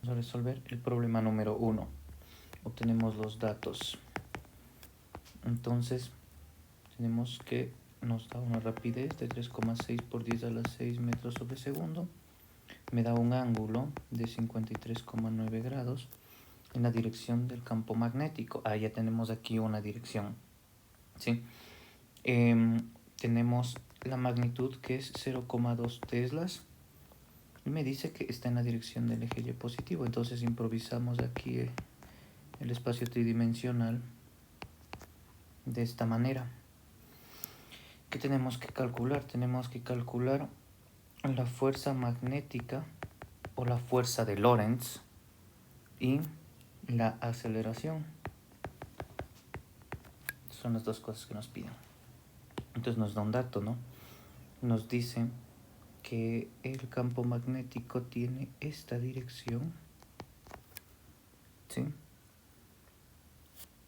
Vamos a resolver el problema número 1. Obtenemos los datos. Entonces, tenemos que nos da una rapidez de 3,6 por 10 a la 6 metros sobre segundo. Me da un ángulo de 53,9 grados en la dirección del campo magnético. Ya tenemos aquí una dirección. ¿Sí? Tenemos la magnitud que es 0,2 teslas. Y me dice que está en la dirección del eje Y positivo. Entonces improvisamos aquí el espacio tridimensional de esta manera. ¿Qué tenemos que calcular? Tenemos que calcular la fuerza magnética o la fuerza de Lorentz y la aceleración. Son las dos cosas que nos piden. Entonces nos da un dato, ¿no? Nos dice que el campo magnético tiene esta dirección. ¿Sí?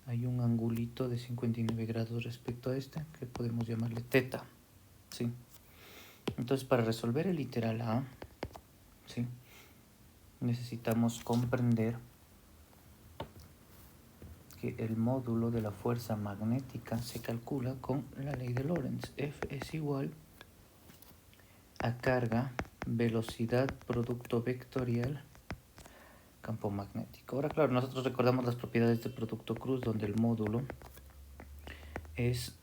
Hay un angulito de 59 grados respecto a este, que podemos llamarle teta. ¿Sí? Entonces, para resolver el literal A, ¿sí?, necesitamos comprender que el módulo de la fuerza magnética se calcula con la ley de Lorentz. F es igual a carga, velocidad, producto vectorial, campo magnético. Ahora, claro, nosotros recordamos las propiedades del producto cruz, donde el módulo es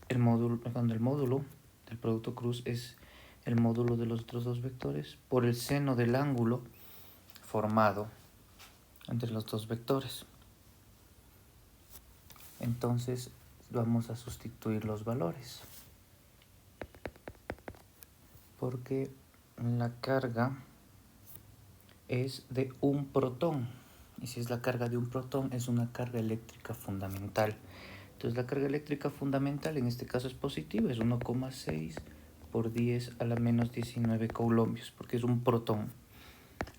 donde el módulo del producto cruz es el módulo de los otros dos vectores por el seno del ángulo formado entre los dos vectores. Entonces vamos a sustituir los valores, porque la carga es de un protón, y si es la carga de un protón es una carga eléctrica fundamental. Entonces la carga eléctrica fundamental en este caso es positiva, es 1,6 por 10 a la menos 19 coulombios, porque es un protón.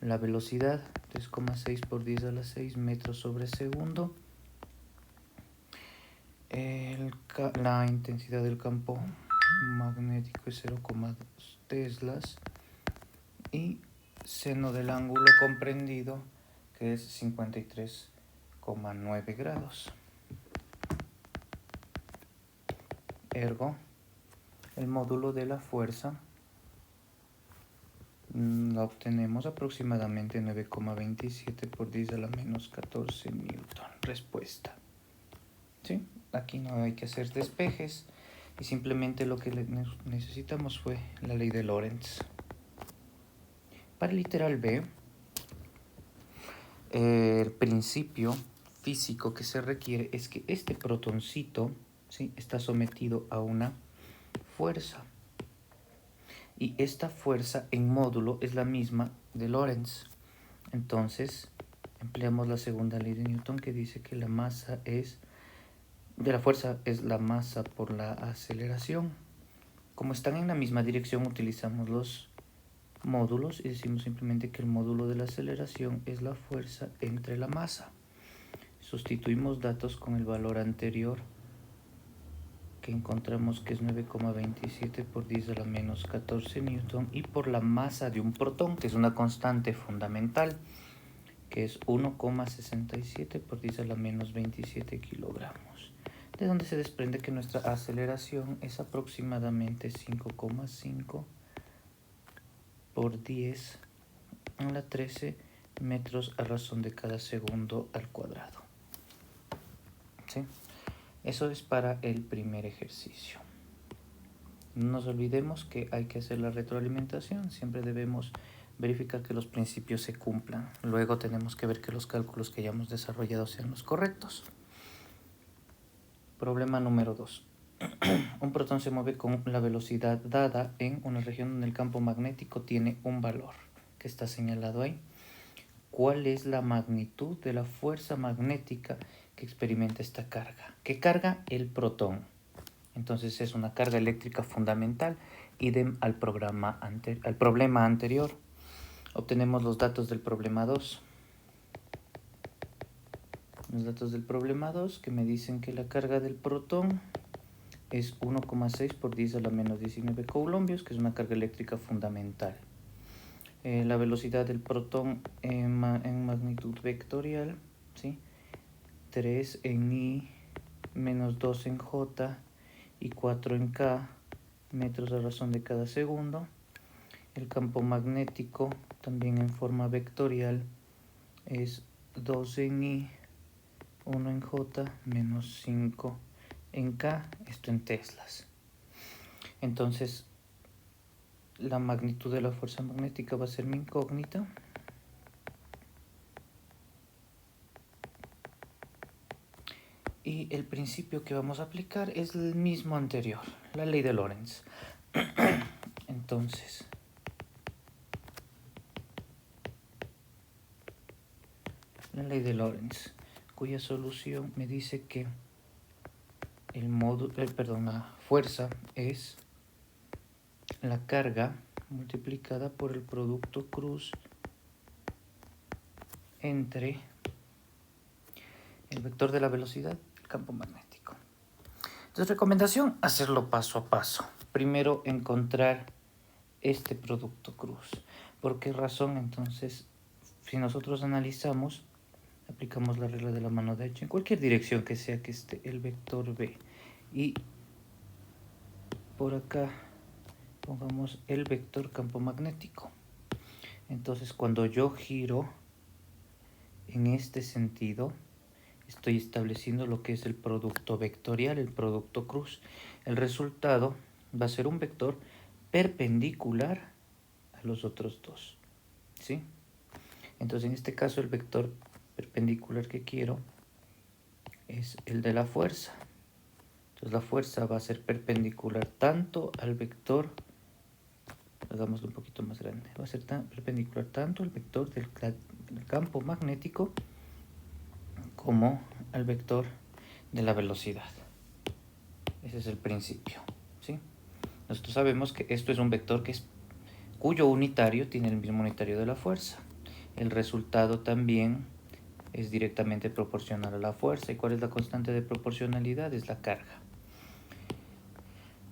La velocidad 3,6 por 10 a la 6 metros sobre segundo. La intensidad del campo magnético es 0,2 teslas y seno del ángulo comprendido que es 53,9 grados. Ergo, el módulo de la fuerza lo obtenemos aproximadamente 9,27 por 10 a la menos 14 newton. Respuesta. ¿Sí? Aquí no hay que hacer despejes y simplemente lo que necesitamos fue la ley de Lorentz. Para el literal B, el principio físico que se requiere es que este protoncito, ¿sí?, está sometido a una fuerza. Y esta fuerza en módulo es la misma de Lorentz. Entonces, empleamos la segunda ley de Newton que dice que la masa de la fuerza es la masa por la aceleración. Como están en la misma dirección, utilizamos los módulos y decimos simplemente que el módulo de la aceleración es la fuerza entre la masa. Sustituimos datos con el valor anterior, que encontramos que es 9,27 por 10 a la menos 14 newton, y por la masa de un protón, que es una constante fundamental, que es 1,67 por 10 a la menos 27 kilogramos. De donde se desprende que nuestra aceleración es aproximadamente 5,5 por 10 a la 13 metros a razón de cada segundo al cuadrado. ¿Sí? Eso es para el primer ejercicio. No nos olvidemos que hay que hacer la retroalimentación. Siempre debemos verificar que los principios se cumplan. Luego tenemos que ver que los cálculos que hayamos desarrollado sean los correctos. Problema número 2. Un protón se mueve con la velocidad dada en una región donde el campo magnético tiene un valor que está señalado ahí. ¿Cuál es la magnitud de la fuerza magnética que experimenta esta carga? ¿Qué carga? El protón. Entonces es una carga eléctrica fundamental, idem al problema anterior. Obtenemos los datos del problema 2. Los datos del problema 2 que me dicen que la carga del protón es 1,6 por 10 a la menos 19 coulombios, que es una carga eléctrica fundamental. la velocidad del protón en magnitud vectorial, ¿sí? 3 en I, menos 2 en J y 4 en K metros a razón de cada segundo. El campo magnético, también en forma vectorial, es 2 en I, 1 en J, menos 5 en K, esto en teslas. Entonces, la magnitud de la fuerza magnética va a ser mi incógnita. Y el principio que vamos a aplicar es el mismo anterior, la ley de Lorentz. Entonces, la ley de Lorentz, cuya solución me dice que la fuerza es la carga multiplicada por el producto cruz entre el vector de la velocidad y el campo magnético. Entonces, recomendación, hacerlo paso a paso. Primero, encontrar este producto cruz. ¿Por qué razón? Entonces, si nosotros analizamos, aplicamos la regla de la mano derecha en cualquier dirección que sea que esté el vector B. Y por acá pongamos el vector campo magnético. Entonces, cuando yo giro en este sentido, estoy estableciendo lo que es el producto vectorial, el producto cruz. El resultado va a ser un vector perpendicular a los otros dos, ¿sí? Entonces, en este caso, el vector perpendicular que quiero es el de la fuerza. Entonces, la fuerza va a ser perpendicular tanto al vector, hagámoslo un poquito más grande, va a ser perpendicular tanto al vector del campo magnético como al vector de la velocidad. Ese es el principio, ¿sí? Nosotros sabemos que esto es un vector cuyo unitario tiene el mismo unitario de la fuerza. El resultado también es directamente proporcional a la fuerza. ¿Y cuál es la constante de proporcionalidad? Es la carga.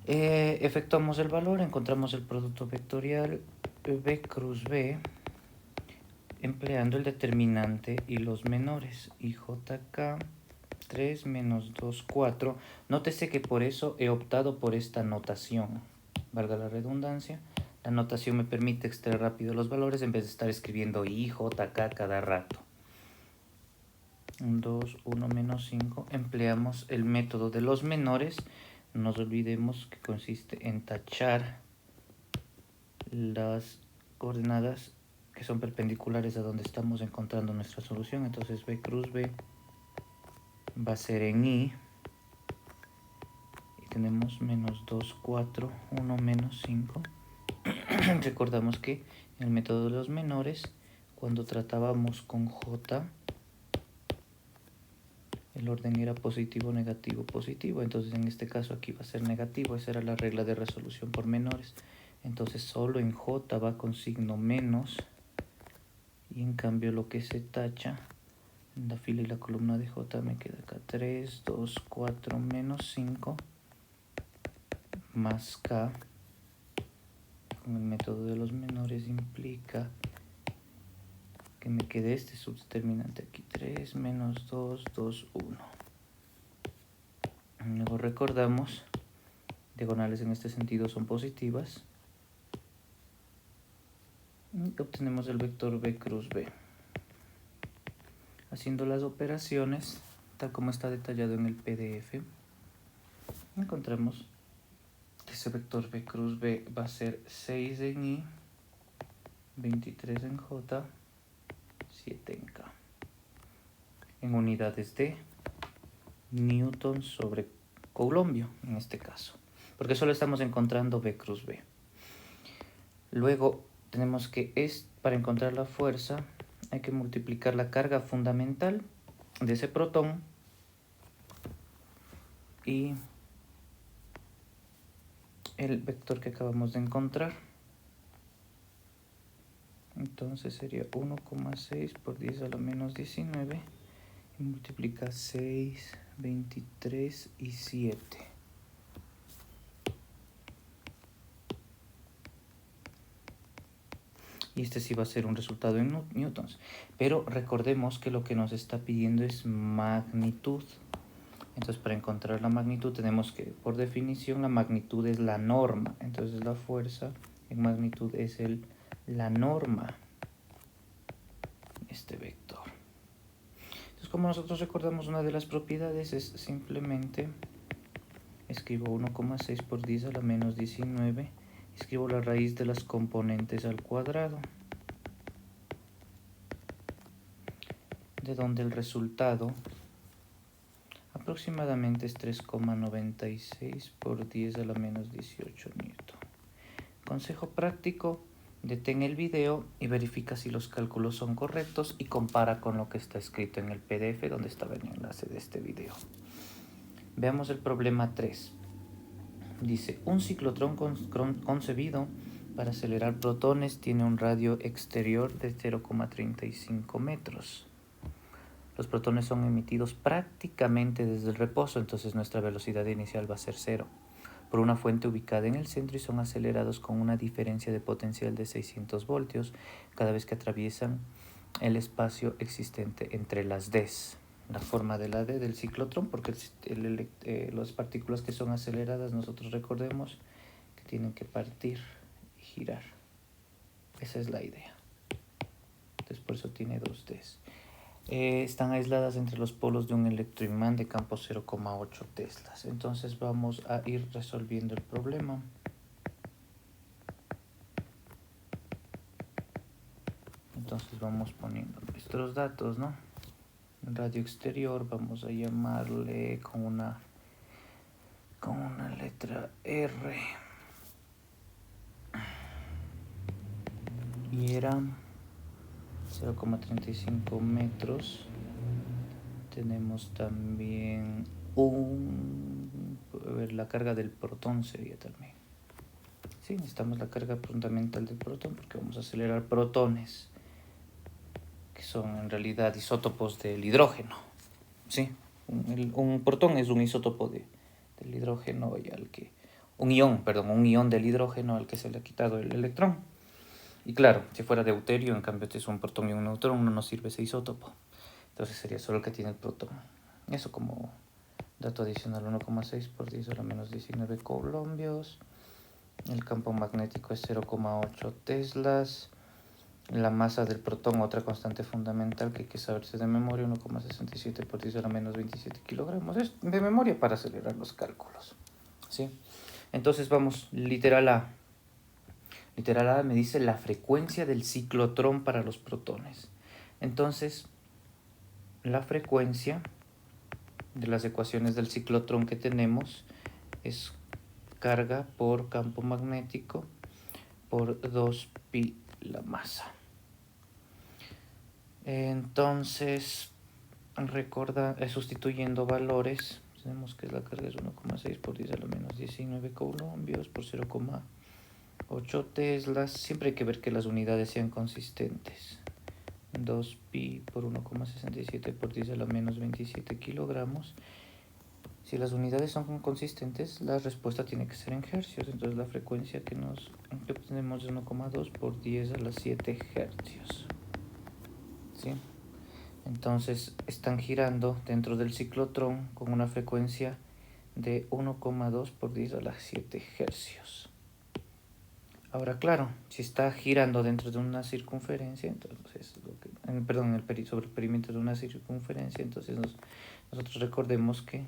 Efectuamos el valor, encontramos el producto vectorial B cruz B empleando el determinante y los menores. IJK 3 menos 2, 4. Nótese que por eso he optado por esta notación. Valga la redundancia. La notación me permite extraer rápido los valores en vez de estar escribiendo IJK cada rato. 2, 1 menos 5. Empleamos el método de los menores. No nos olvidemos que consiste en tachar las coordenadas que son perpendiculares a donde estamos encontrando nuestra solución. Entonces B cruz B va a ser en I. Y tenemos menos 2, 4, 1 menos 5. Recordamos que en el método de los menores, cuando tratábamos con J, el orden era positivo, negativo, positivo. Entonces en este caso aquí va a ser negativo. Esa era la regla de resolución por menores. Entonces solo en J va con signo menos. Y en cambio lo que se tacha en la fila y la columna de J me queda acá 3, 2, 4, menos 5 más K. Con el método de los menores implica que me quede este subdeterminante aquí, 3 menos 2, 2, 1. Luego recordamos, diagonales en este sentido son positivas. Y obtenemos el vector B cruz B. Haciendo las operaciones, tal como está detallado en el PDF, encontramos que ese vector B cruz B va a ser 6 en I, 23 en J, 7 en K. En unidades de Newton sobre Coulombio, en este caso. Porque solo estamos encontrando B cruz B. Luego tenemos que para encontrar la fuerza hay que multiplicar la carga fundamental de ese protón y el vector que acabamos de encontrar. Entonces sería 1,6 por 10 a la menos 19 y multiplica 6, 23 y 7. y este sí va a ser un resultado en newtons. Pero recordemos que lo que nos está pidiendo es magnitud. Entonces, para encontrar la magnitud tenemos que, por definición, la magnitud es la norma. Entonces, la fuerza en magnitud es la norma, este vector. Entonces, como nosotros recordamos, una de las propiedades es simplemente, escribo 1,6 por 10 a la menos 19, escribo la raíz de las componentes al cuadrado, de donde el resultado aproximadamente es 3,96 por 10 a la menos 18 newton. Consejo práctico: detén el video y verifica si los cálculos son correctos y compara con lo que está escrito en el PDF donde estaba el enlace de este video. Veamos el problema 3. Dice, un ciclotrón concebido para acelerar protones tiene un radio exterior de 0,35 metros. Los protones son emitidos prácticamente desde el reposo, entonces nuestra velocidad inicial va a ser 0. Por una fuente ubicada en el centro y son acelerados con una diferencia de potencial de 600 voltios cada vez que atraviesan el espacio existente entre las Ds. La forma de la D del ciclotrón, porque las partículas que son aceleradas, nosotros recordemos que tienen que partir y girar. Esa es la idea. Entonces por eso tiene dos Ds. Están aisladas entre los polos de un electroimán de campo 0,8 teslas. Entonces vamos a ir resolviendo el problema. Entonces vamos poniendo nuestros datos, ¿no? Radio exterior, vamos a llamarle con una letra R. Y era 0,35 metros. Tenemos también la carga del protón sería también. Sí, necesitamos la carga fundamental del protón porque vamos a acelerar protones, que son en realidad isótopos del hidrógeno. Sí, un protón es un isótopo del hidrógeno un ion del hidrógeno al que se le ha quitado el electrón. Y claro, si fuera deuterio, en cambio este es un protón y un neutrón, no nos sirve ese isótopo. Entonces sería solo el que tiene el protón. Eso como dato adicional, 1,6 por 10 a la menos 19 colombios. El campo magnético es 0,8 teslas. La masa del protón, otra constante fundamental que hay que saberse de memoria, 1,67 por 10 a la menos 27 kilogramos. Es de memoria para acelerar los cálculos. ¿Sí? Entonces vamos, literal A. Literal A me dice la frecuencia del ciclotrón para los protones. Entonces, la frecuencia de las ecuaciones del ciclotrón que tenemos es carga por campo magnético por 2pi la masa. Entonces, sustituyendo valores, tenemos que la carga es 1,6 por 10 a la menos 19 colombios por 0,8 teslas. Siempre hay que ver que las unidades sean consistentes. 2pi por 1,67 por 10 a la menos 27 kilogramos. Si las unidades son consistentes, la respuesta tiene que ser en hercios. Entonces la frecuencia que obtenemos es 1,2 por 10 a la 7 hercios. ¿Sí? Entonces están girando dentro del ciclotrón con una frecuencia de 1,2 por 10 a la 7 hercios. Ahora, claro, si está girando dentro de una circunferencia, entonces, sobre el perímetro de una circunferencia, entonces nosotros recordemos que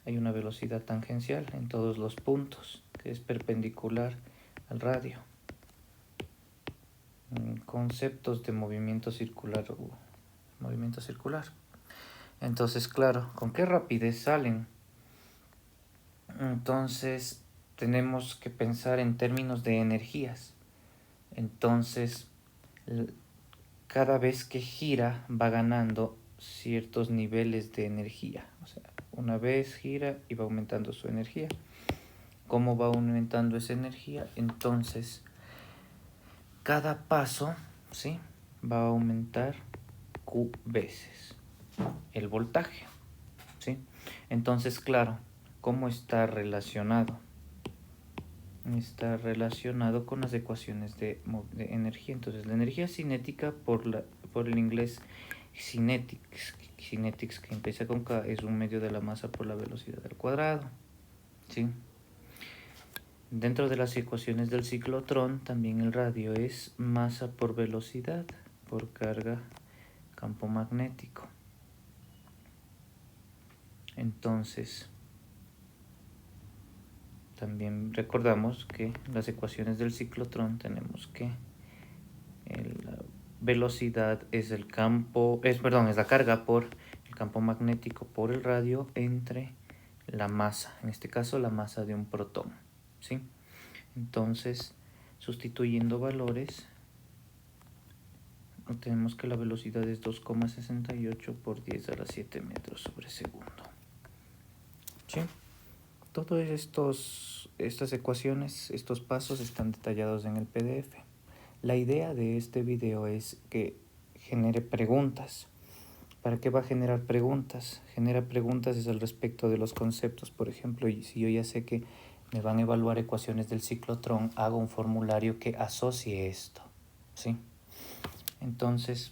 hay una velocidad tangencial en todos los puntos, que es perpendicular al radio. Conceptos de movimiento circular. Entonces, claro, ¿con qué rapidez salen? Entonces, tenemos que pensar en términos de energías. Entonces, cada vez que gira va ganando ciertos niveles de energía. O sea, una vez gira y va aumentando su energía. ¿Cómo va aumentando esa energía? Entonces, cada paso, ¿sí?, va a aumentar Q veces el voltaje, ¿sí? Entonces, claro, ¿cómo está relacionado? está relacionado con las ecuaciones de energía. Entonces, la energía cinética por el inglés kinetics, que empieza con K, es un medio de la masa por la velocidad al cuadrado. ¿Sí? Dentro de las ecuaciones del ciclotrón, también el radio es masa por velocidad, por carga, campo magnético. Entonces, también recordamos que las ecuaciones del ciclotrón tenemos que la velocidad es la carga por el campo magnético por el radio entre la masa, en este caso la masa de un protón, ¿sí? Entonces, sustituyendo valores, tenemos que la velocidad es 2,68 por 10 a la 7 metros sobre segundo. ¿Sí? Todas estas ecuaciones, estos pasos están detallados en el PDF. La idea de este video es que genere preguntas. ¿Para qué va a generar preguntas? Genera preguntas es al respecto de los conceptos. Por ejemplo, si yo ya sé que me van a evaluar ecuaciones del ciclotrón, hago un formulario que asocie esto, ¿sí? Entonces,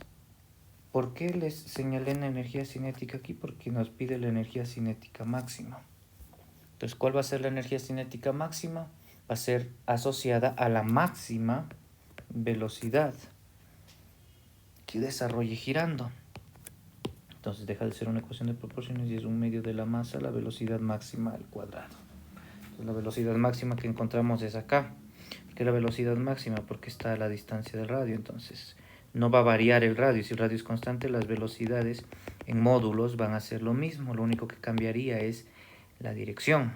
¿por qué les señalé la energía cinética aquí? Porque nos pide la energía cinética máxima. Entonces, ¿cuál va a ser la energía cinética máxima? Va a ser asociada a la máxima velocidad que desarrolle girando. Entonces deja de ser una ecuación de proporciones y es un medio de la masa, la velocidad máxima al cuadrado. Entonces la velocidad máxima que encontramos es acá. ¿Por qué la velocidad máxima? Porque está a la distancia del radio. Entonces no va a variar el radio. Si el radio es constante, las velocidades en módulos van a ser lo mismo. Lo único que cambiaría es la dirección.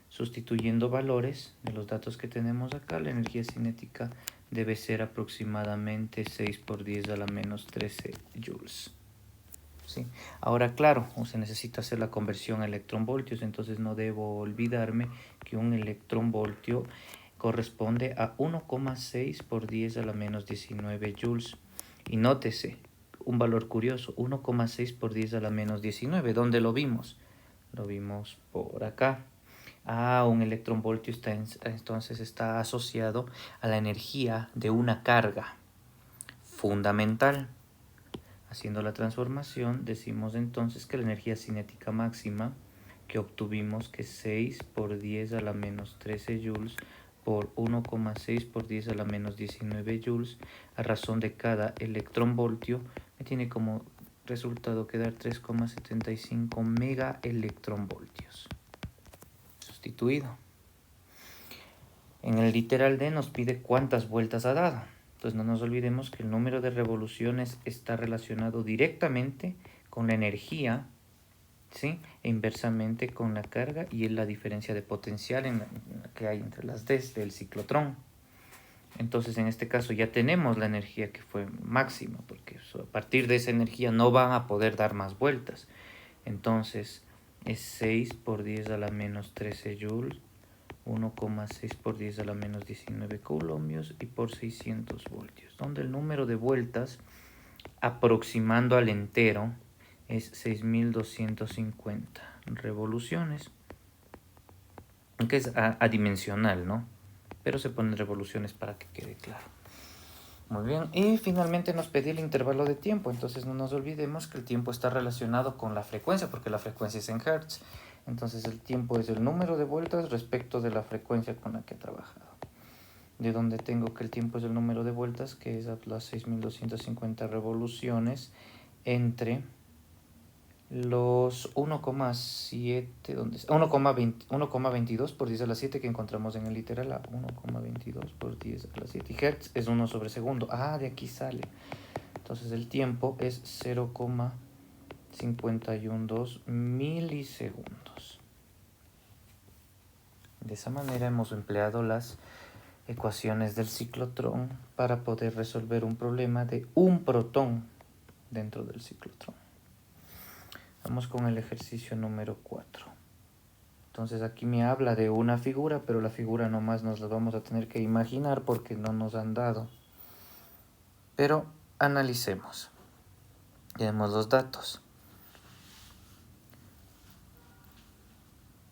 Sustituyendo valores de los datos que tenemos acá, la energía cinética debe ser aproximadamente 6 por 10 a la menos 13 joules. ¿Sí? Ahora, claro, se necesita hacer la conversión a electronvoltios, entonces no debo olvidarme que un electronvoltio corresponde a 1,6 por 10 a la menos 19 joules. Y nótese, un valor curioso, 1,6 por 10 a la menos 19. ¿Dónde lo vimos? Lo vimos por acá. Un electronvoltio entonces está asociado a la energía de una carga fundamental. Haciendo la transformación, decimos entonces que la energía cinética máxima que obtuvimos que 6 por 10 a la menos 13 joules por 1,6 por 10 a la menos 19 joules a razón de cada electronvoltio me tiene como resultado quedar 3,75 mega electronvoltios. Sustituido. En el literal D nos pide cuántas vueltas ha dado. Entonces no nos olvidemos que el número de revoluciones está relacionado directamente con la energía, ¿sí? E inversamente con la carga y la diferencia de potencial que hay entre las Ds del ciclotrón. Entonces en este caso ya tenemos la energía que fue máxima, porque a partir de esa energía no van a poder dar más vueltas. Entonces es 6 por 10 a la menos 13 joules, 1,6 por 10 a la menos 19 coulombios y por 600 voltios, donde el número de vueltas aproximando al entero es 6250 revoluciones, que es adimensional, ¿no? Pero se ponen revoluciones para que quede claro. Muy bien, y finalmente nos pedí el intervalo de tiempo, entonces no nos olvidemos que el tiempo está relacionado con la frecuencia, porque la frecuencia es en Hertz. Entonces el tiempo es el número de vueltas respecto de la frecuencia con la que he trabajado. De donde tengo que el tiempo es el número de vueltas, que es las 6250 revoluciones, entre los 1,7, 1,22 por 10 a la 7 que encontramos en el literal a 1,22 por 10 a la 7. Y Hertz es 1 sobre segundo. De aquí sale. Entonces el tiempo es 0,512 milisegundos. De esa manera hemos empleado las ecuaciones del ciclotrón para poder resolver un problema de un protón dentro del ciclotrón. Vamos con el ejercicio número 4. Entonces aquí me habla de una figura, pero la figura nomás nos la vamos a tener que imaginar porque no nos han dado. Pero analicemos. Tenemos los datos.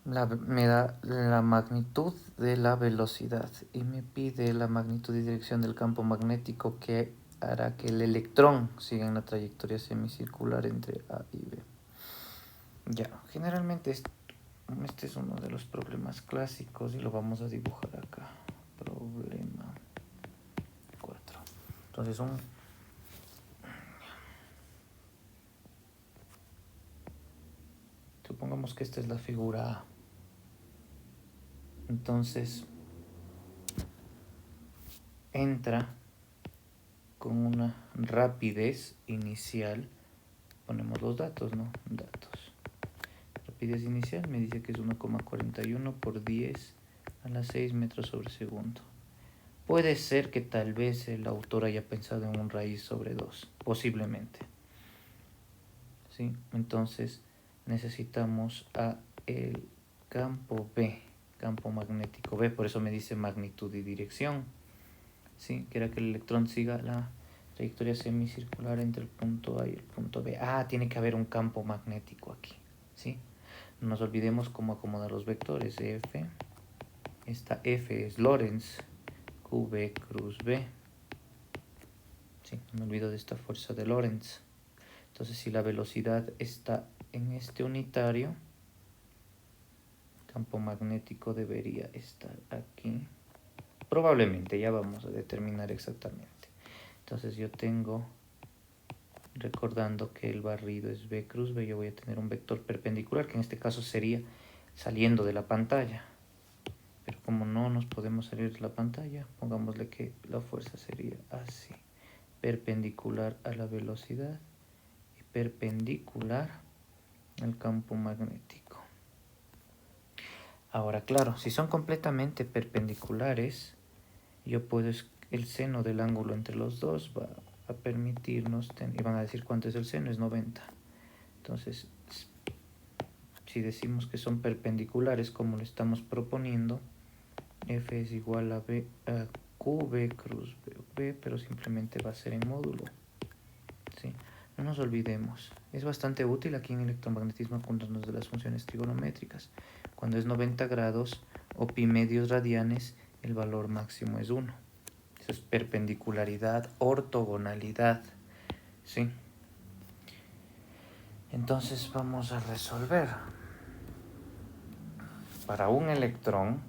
me da la magnitud de la velocidad y me pide la magnitud y dirección del campo magnético que hará que el electrón siga en la trayectoria semicircular entre A y B. Ya, generalmente este es uno de los problemas clásicos y lo vamos a dibujar acá. Problema 4. Entonces supongamos que esta es la figura A. Entonces entra con una rapidez inicial. Ponemos los datos, ¿no? Datos. Rapidez inicial me dice que es 1,41 por 10 a la 6 metros sobre segundo. Puede ser que tal vez el autor haya pensado en un raíz sobre 2, posiblemente. ¿Sí? Entonces necesitamos a el campo B, campo magnético B, por eso me dice magnitud y dirección. ¿Sí? Que era que el electrón siga la trayectoria semicircular entre el punto A y el punto B. Ah, tiene que haber un campo magnético aquí. ¿Sí? No nos olvidemos cómo acomodar los vectores. F, esta F es Lorentz, QB cruz B. Sí, no me olvido de esta fuerza de Lorentz. Entonces, si la velocidad está en este unitario, el campo magnético debería estar aquí. Probablemente, ya vamos a determinar exactamente. Entonces yo tengo, recordando que el barrido es B cruz B, yo voy a tener un vector perpendicular, que en este caso sería saliendo de la pantalla. Pero como no nos podemos salir de la pantalla, pongámosle que la fuerza sería así. Perpendicular a la velocidad y perpendicular al campo magnético. Ahora, claro, si son completamente perpendiculares, yo puedo, el seno del ángulo entre los dos va a permitirnos, y van a decir cuánto es el seno, es 90. Entonces, si decimos que son perpendiculares como lo estamos proponiendo, F es igual a QB cruz B, pero simplemente va a ser en módulo. ¿Sí? No nos olvidemos, es bastante útil aquí en electromagnetismo acordarnos de las funciones trigonométricas. Cuando es 90 grados o pi medios radianes, el valor máximo es 1. Eso es perpendicularidad, ortogonalidad. ¿Sí? Entonces vamos a resolver. Para un electrón,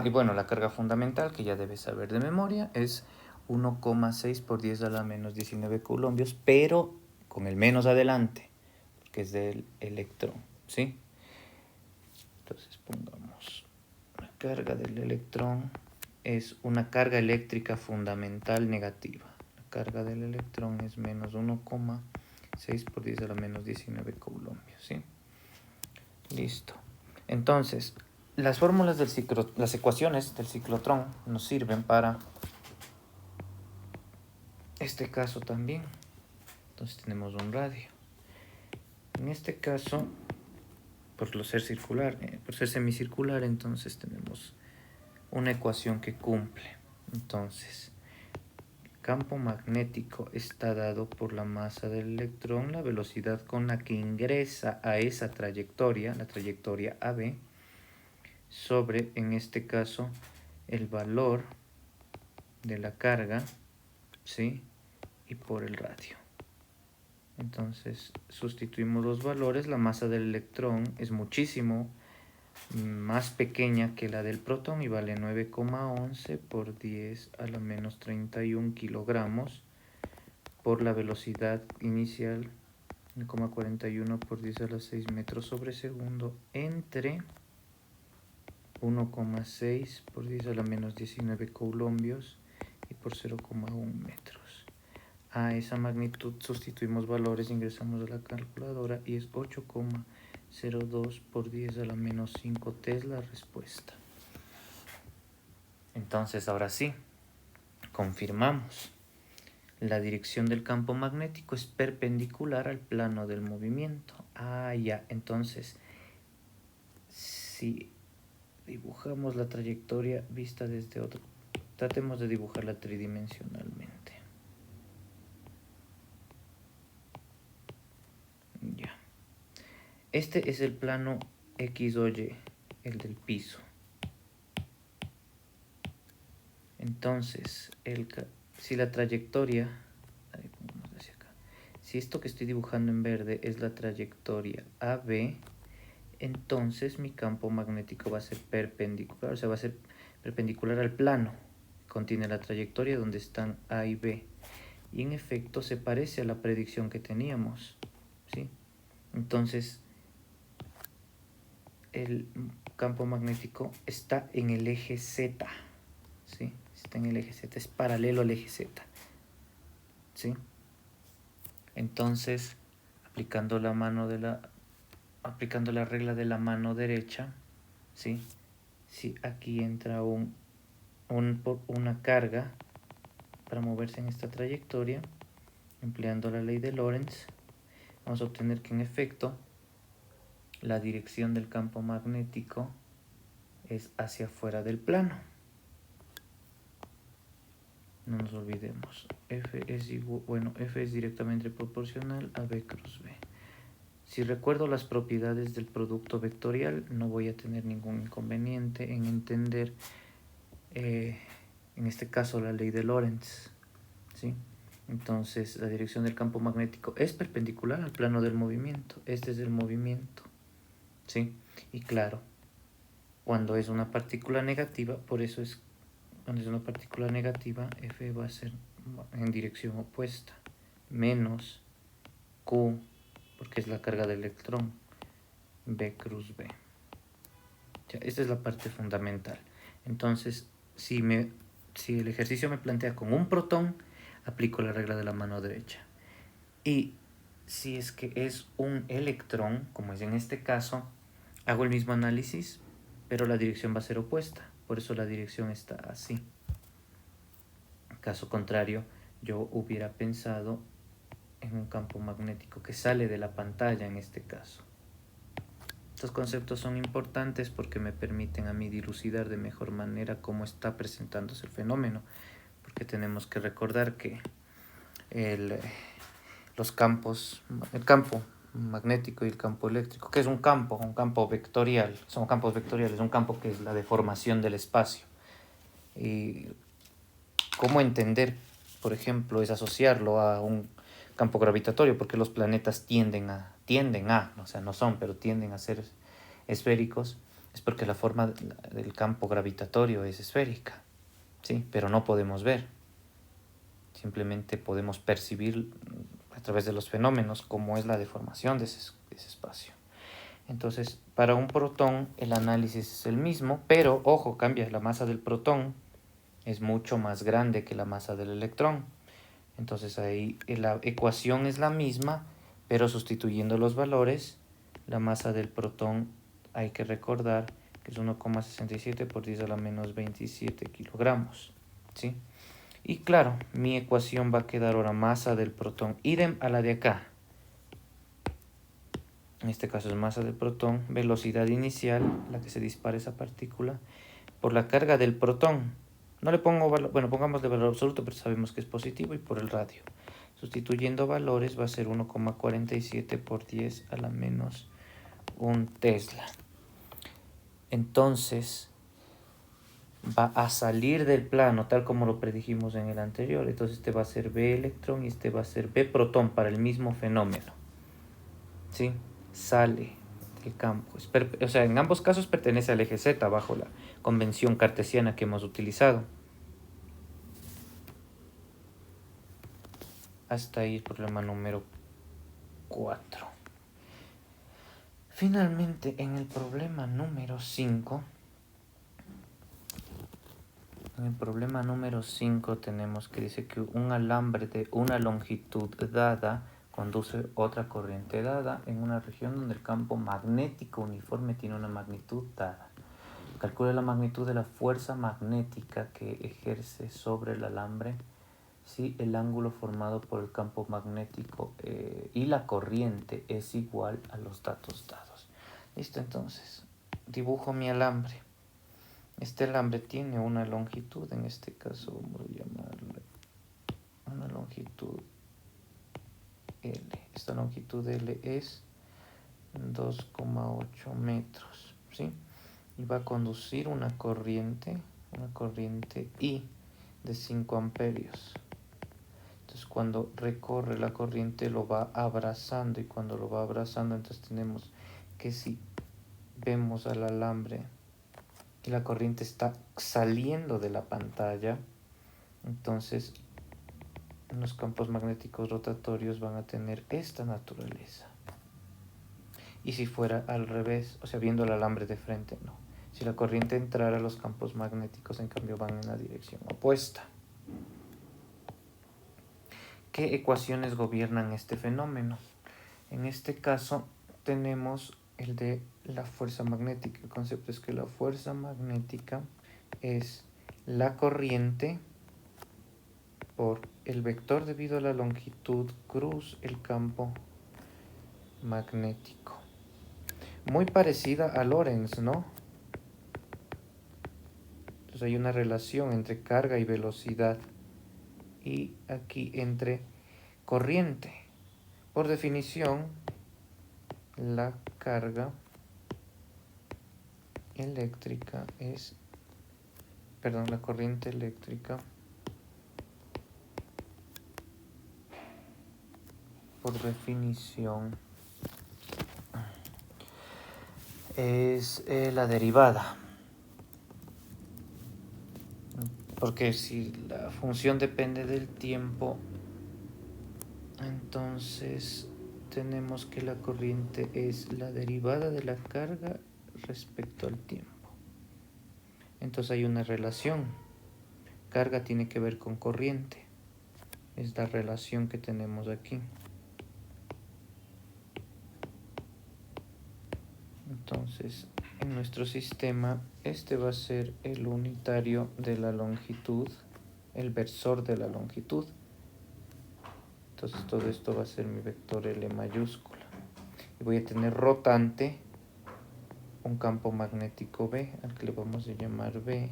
y bueno, la carga fundamental, que ya debes saber de memoria, es 1,6 por 10 a la menos 19 coulombios, pero con el menos adelante, porque es del electrón, ¿sí? Entonces pongamos, la carga del electrón es una carga eléctrica fundamental negativa. La carga del electrón es menos 1,6 por 10 a la menos 19 coulombios, ¿sí? Listo. Entonces, las fórmulas del las ecuaciones del ciclotrón nos sirven para este caso también. Entonces tenemos un radio. En este caso, por ser circular, por ser semicircular, entonces tenemos una ecuación que cumple. Entonces, el campo magnético está dado por la masa del electrón, la velocidad con la que ingresa a esa trayectoria, la trayectoria AB, sobre, en este caso, el valor de la carga, ¿sí? Y por el radio. Entonces sustituimos los valores. La masa del electrón es muchísimo más pequeña que la del protón y vale 9,11 por 10 a la menos 31 kilogramos, por la velocidad inicial 1,41 por 10 a la 6 metros sobre segundo, entre 1,6 por 10 a la menos 19 coulombios y por 0,1 metros. A esa magnitud sustituimos valores, ingresamos a la calculadora y es 8,02 por 10 a la menos 5 Tesla respuesta. Entonces ahora sí, confirmamos. La dirección del campo magnético es perpendicular al plano del movimiento. Ya, entonces, si dibujamos la trayectoria vista desde otro, tratemos de dibujarla tridimensionalmente. Ya. Este es el plano X o Y, el del piso. Entonces, si la trayectoria, hacia acá, si esto que estoy dibujando en verde es la trayectoria AB, entonces mi campo magnético va a ser perpendicular, o sea, va a ser perpendicular al plano. Contiene la trayectoria donde están A y B. Y en efecto se parece a la predicción que teníamos, ¿sí? Entonces, el campo magnético está en el eje Z, ¿sí? Está en el eje Z, es paralelo al eje Z, ¿sí? Entonces, aplicando la regla de la mano derecha, ¿sí? Si aquí entra una carga para moverse en esta trayectoria, empleando la ley de Lorentz, vamos a obtener que en efecto la dirección del campo magnético es hacia afuera del plano. No nos olvidemos, F es directamente proporcional a B cruz B. Si recuerdo las propiedades del producto vectorial, no voy a tener ningún inconveniente en entender, en este caso, la ley de Lorentz, ¿sí? Entonces, la dirección del campo magnético es perpendicular al plano del movimiento. Este es el movimiento, ¿sí? Y claro, cuando es una partícula negativa, cuando es una partícula negativa, F va a ser en dirección opuesta, menos Q, porque es la carga del electrón, B cruz B. Ya, esta es la parte fundamental. Entonces, si el ejercicio me plantea con un protón, aplico la regla de la mano derecha. Y si es que es un electrón, como es en este caso, hago el mismo análisis, pero la dirección va a ser opuesta. Por eso la dirección está así. En caso contrario, yo hubiera pensado en un campo magnético que sale de la pantalla en este caso. Estos conceptos son importantes porque me permiten a mí dilucidar de mejor manera cómo está presentándose el fenómeno, porque tenemos que recordar que el campo magnético y el campo eléctrico, que es un campo vectorial, son campos vectoriales, un campo que es la deformación del espacio. Y cómo entender, por ejemplo, es asociarlo a un campo gravitatorio, porque los planetas o sea, no son, pero tienden a ser esféricos, es porque la forma del campo gravitatorio es esférica, ¿sí? Pero no podemos ver, simplemente podemos percibir a través de los fenómenos cómo es la deformación de ese espacio. Entonces, para un protón el análisis es el mismo, pero, ojo, cambia, la masa del protón es mucho más grande que la masa del electrón. Entonces ahí la ecuación es la misma, pero sustituyendo los valores, la masa del protón hay que recordar que es 1,67 por 10 a la menos 27 kilogramos, ¿sí? Y claro, mi ecuación va a quedar ahora masa del protón, idem a la de acá. En este caso es masa del protón, velocidad inicial, la que se dispara esa partícula, por la carga del protón. No le pongo valor, bueno, pongámosle valor absoluto, pero sabemos que es positivo, y por el radio. Sustituyendo valores va a ser 1,47 por 10 a la menos 1 Tesla. Entonces va a salir del plano tal como lo predijimos en el anterior. Entonces este va a ser B electrón y este va a ser B protón para el mismo fenómeno, ¿sí? Sale del campo. O sea, en ambos casos pertenece al eje Z bajo la convención cartesiana que hemos utilizado. Hasta ahí el problema número 4. Finalmente, en el problema número 5, tenemos que dice que un alambre de una longitud dada conduce otra corriente dada en una región donde el campo magnético uniforme tiene una magnitud dada. Calcula la magnitud de la fuerza magnética que ejerce sobre el alambre si el ángulo formado por el campo magnético y la corriente es igual a los datos dados. Listo, entonces dibujo mi alambre. Este alambre tiene una longitud, en este caso vamos a llamarle una longitud L. Esta longitud L es 2,8 metros, ¿sí? Y va a conducir una corriente I de 5 amperios. Entonces cuando recorre la corriente lo va abrazando, y cuando lo va abrazando, entonces tenemos que si vemos al alambre y la corriente está saliendo de la pantalla, entonces los campos magnéticos rotatorios van a tener esta naturaleza. Y si fuera al revés, o sea, viendo el alambre de frente, no. Si la corriente entrara, los campos magnéticos en cambio van en la dirección opuesta. ¿Qué ecuaciones gobiernan este fenómeno? En este caso tenemos el de la fuerza magnética. El concepto es que la fuerza magnética es la corriente por el vector debido a la longitud cruz el campo magnético. Muy parecida a Lorentz, ¿no? Entonces hay una relación entre carga y velocidad, y aquí entre corriente. Por definición, la carga eléctrica es, la corriente eléctrica por definición es la derivada. Porque si la función depende del tiempo, entonces tenemos que la corriente es la derivada de la carga respecto al tiempo. Entonces hay una relación. Carga tiene que ver con corriente. Es la relación que tenemos aquí. Entonces, en nuestro sistema, este va a ser el unitario de la longitud, el versor de la longitud. Entonces todo esto va a ser mi vector L mayúscula. Y voy a tener rotante un campo magnético B, al que le vamos a llamar B,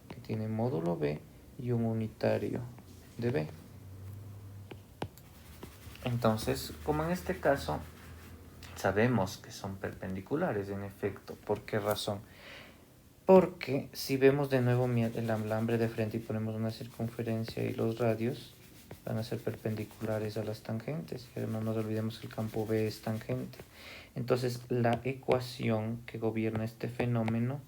que tiene módulo B y un unitario de B. Entonces, como en este caso sabemos que son perpendiculares, en efecto. ¿Por qué razón? Porque si vemos de nuevo el alambre de frente y ponemos una circunferencia y los radios, van a ser perpendiculares a las tangentes. Pero no nos olvidemos que el campo B es tangente. Entonces la ecuación que gobierna este fenómeno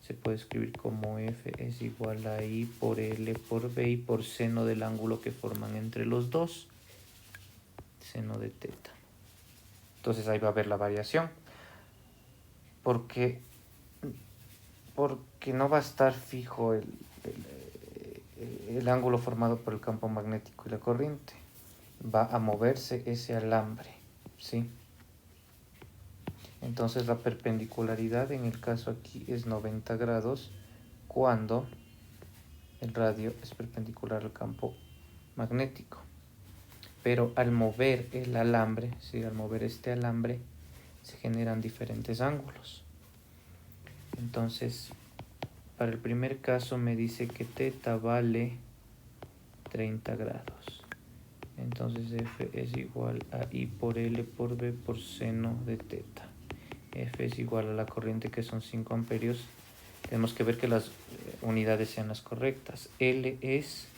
se puede escribir como F es igual a I por L por B y por seno del ángulo que forman entre los dos, seno de teta. Entonces ahí va a haber la variación, porque no va a estar fijo el ángulo formado por el campo magnético y la corriente. Va a moverse ese alambre, ¿sí? Entonces la perpendicularidad en el caso aquí es 90 grados cuando el radio es perpendicular al campo magnético. Pero al mover el alambre, ¿sí? Al mover este alambre, se generan diferentes ángulos. Entonces, para el primer caso me dice que θ vale 30 grados. Entonces F es igual a I por L por B por seno de θ. F es igual a la corriente, que son 5 amperios. Tenemos que ver que las unidades sean las correctas. L es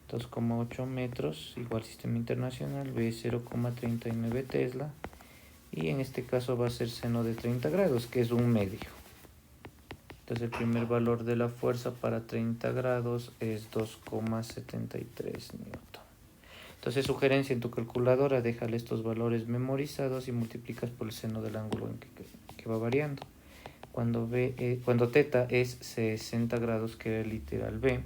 2,8 metros, igual sistema internacional. B es 0,39 Tesla. Y en este caso va a ser seno de 30 grados, que es un medio. Entonces el primer valor de la fuerza para 30 grados es 2,73 newton. Entonces, sugerencia: en tu calculadora déjale estos valores memorizados y multiplicas por el seno del ángulo en que va variando. Cuando θ es 60 grados, que era literal B,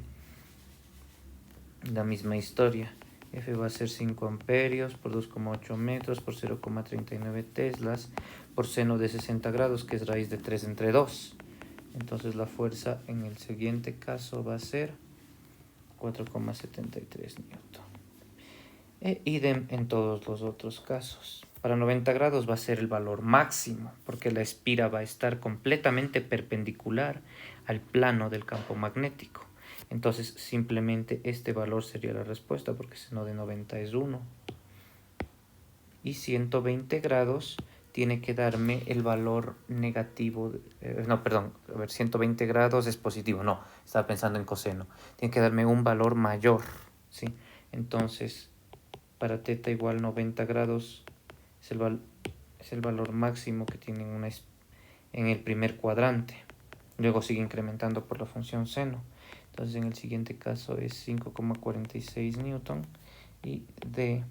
la misma historia. F va a ser 5 amperios por 2,8 metros por 0,39 teslas por seno de 60 grados, que es raíz de 3 entre 2. Entonces la fuerza en el siguiente caso va a ser 4,73 newton. E idem en todos los otros casos. Para 90 grados va a ser el valor máximo, porque la espira va a estar completamente perpendicular al plano del campo magnético. Entonces simplemente este valor sería la respuesta, porque seno de 90 es 1. Y 120 grados tiene que darme el valor negativo, no, perdón, a ver, 120 grados es positivo, no, estaba pensando en coseno, tiene que darme un valor mayor, ¿sí? Entonces, para teta igual 90 grados es el valor máximo que tiene en el primer cuadrante. Luego sigue incrementando por la función seno. Entonces en el siguiente caso es 5,46 newton y D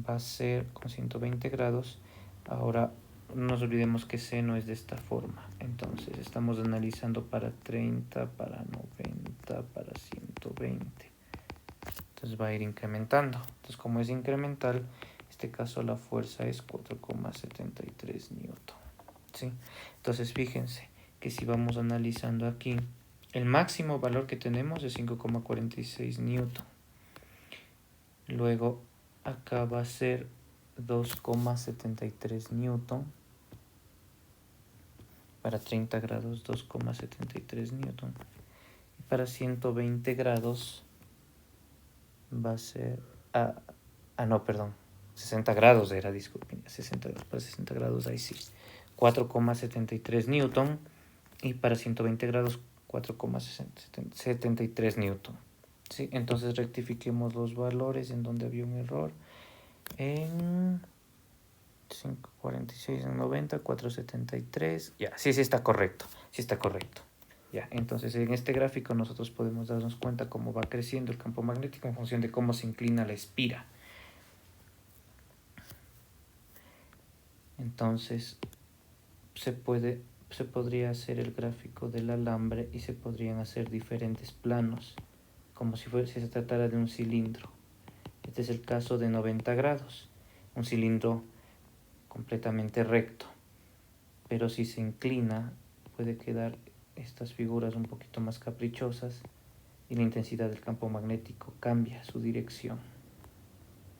va a ser con 120 grados. Ahora no nos olvidemos que seno es de esta forma. Entonces estamos analizando para 30, para 90, para 120. Entonces va a ir incrementando. Entonces como es incremental, en este caso la fuerza es 4,73 newton. ¿Sí? Entonces fíjense que si vamos analizando aquí, el máximo valor que tenemos es 5,46 newton. Luego acá va a ser 2,73 newton. Para 30 grados 2,73 newton. Y para 120 grados va a ser... no, perdón. 60 grados era, disculpen. 60 grados, para 60 grados ahí sí. 4,73 newton. Y para 120 grados 4,73 newton. ¿Sí? Entonces rectifiquemos los valores en donde había un error. En 5,46 en 90, 4,73. Ya, sí está correcto. Sí está correcto. Ya, entonces en este gráfico nosotros podemos darnos cuenta cómo va creciendo el campo magnético en función de cómo se inclina la espira. Entonces se podría hacer el gráfico del alambre y se podrían hacer diferentes planos, como si se tratara de un cilindro. Este es el caso de 90 grados, un cilindro completamente recto, pero si se inclina puede quedar estas figuras un poquito más caprichosas y la intensidad del campo magnético cambia su dirección.